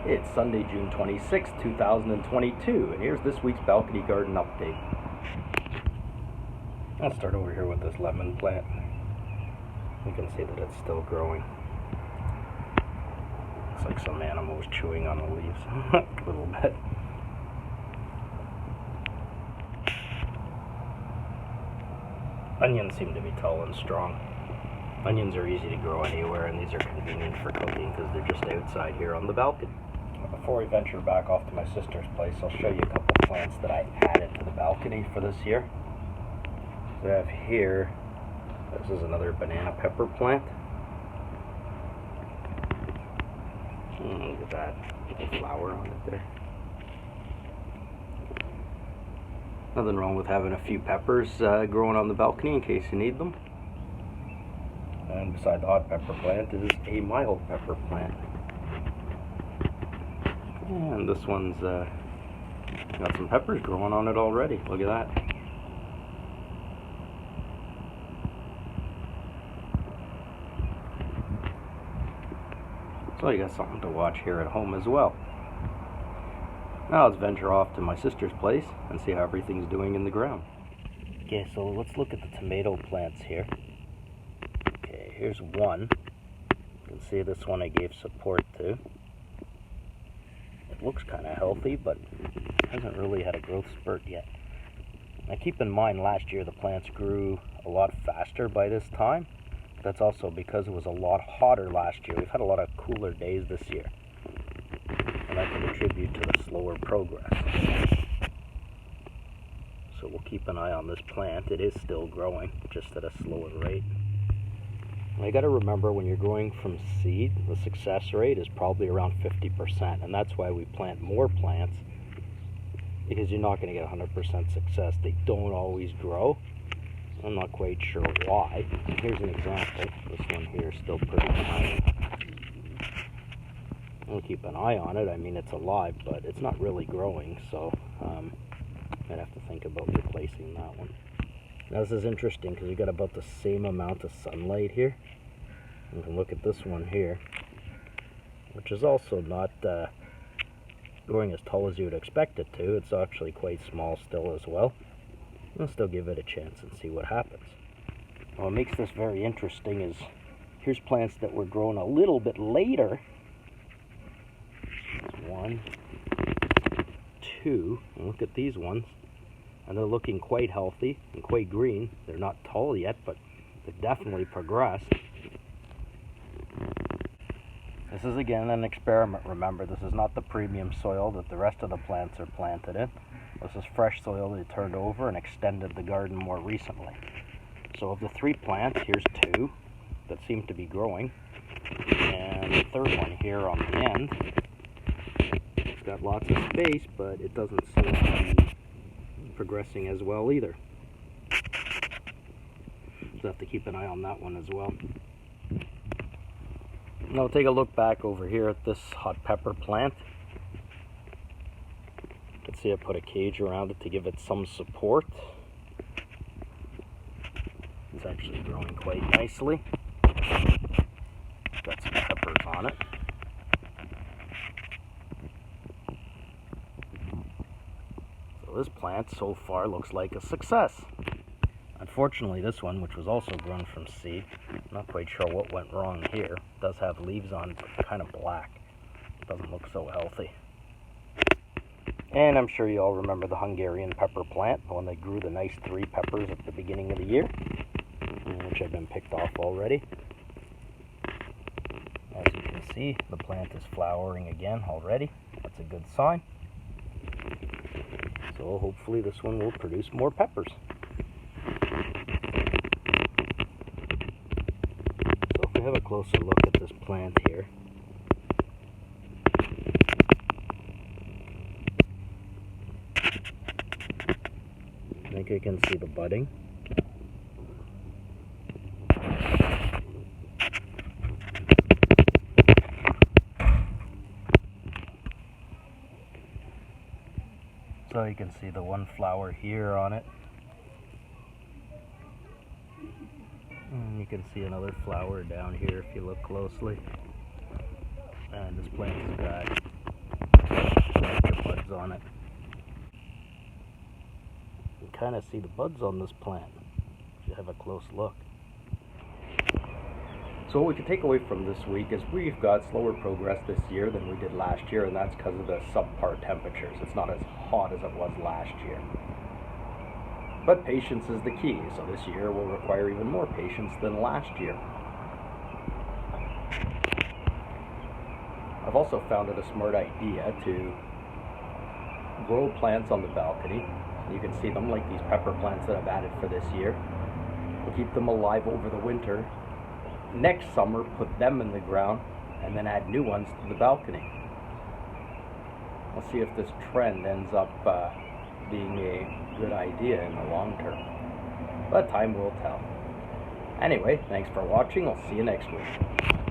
It's Sunday, June 26, 2022, and here's this week's balcony garden update. I'll start over here with this lemon plant. You can see that it's still growing. Looks like some animal was chewing on the leaves a little bit. Onions seem to be tall and strong. Onions are easy to grow anywhere, and these are convenient for cooking because they're just outside here on the balcony. Before we venture back off to my sister's place, I'll show you a couple plants that I added to the balcony for this year. So I have here, this is another banana pepper plant. Look at that little flower on it there. Nothing wrong with having a few peppers growing on the balcony in case you need them. And beside the hot pepper plant is a mild pepper plant. And this one's got some peppers growing on it already. Look at that. So you got something to watch here at home as well. Now let's venture off to my sister's place and see how everything's doing in the ground. Okay, so let's look at the tomato plants here. Okay, here's one. You can see this one I gave support to. It looks kind of healthy, but hasn't really had a growth spurt yet. Now keep in mind, last year the plants grew a lot faster by this time. That's also because it was a lot hotter last year. We've had a lot of cooler days this year, and that can attribute to the slower progress. So we'll keep an eye on this plant. It is still growing, just at a slower rate. And you got to remember, when you're growing from seed, the success rate is probably around 50%, and that's why we plant more plants, because you're not going to get 100% success. They don't always grow. I'm not quite sure why. Here's an example. This one here is still pretty tiny. We'll keep an eye on it. I mean, it's alive, but it's not really growing, so I'd have to think about replacing that one. Now this is interesting because you got about the same amount of sunlight here. You can look at this one here, which is also not growing as tall as you would expect it to. It's actually quite small still as well. I'll still give it a chance and see what happens. What makes this very interesting is here's plants that were grown a little bit later. There's one, two, and look at these ones. And they're looking quite healthy and quite green. They're not tall yet, but they've definitely progressed. This is again an experiment, remember. This is not the premium soil that the rest of the plants are planted in. This is fresh soil they turned over and extended the garden more recently. So of the three plants, here's two that seem to be growing. And the third one here on the end, it's got lots of space, but it doesn't seem to be progressing as well either. So have to keep an eye on that one as well. Now we'll take a look back over here at this hot pepper plant. You can see I put a cage around it to give it some support. It's actually growing quite nicely. Got some peppers on it. So this plant so far looks like a success. Unfortunately, this one, which was also grown from seed, I'm not quite sure what went wrong here. It does have leaves on, but kind of black. It doesn't look so healthy. And I'm sure you all remember the Hungarian pepper plant, the one that grew the nice 3 peppers at the beginning of the year, which have been picked off already. As you can see, the plant is flowering again already. That's a good sign. So hopefully this one will produce more peppers. So if we have a closer look at this plant here, I think I can see the budding. So you can see the one flower here on it. And you can see another flower down here if you look closely. And this plant has got on it. You can kind of see the buds on this plant if you have a close look. So what we can take away from this week is we've got slower progress this year than we did last year, and that's because of the subpar temperatures. It's not as hot as it was last year. But patience is the key, so this year will require even more patience than last year. I've also found it a smart idea to grow plants on the balcony. You can see them like these pepper plants that I've added for this year. We'll keep them alive over the winter. Next summer, put them in the ground and then add new ones to the balcony. We'll see if this trend ends up being a good idea in the long term. But time will tell. Anyway, thanks for watching. I'll see you next week.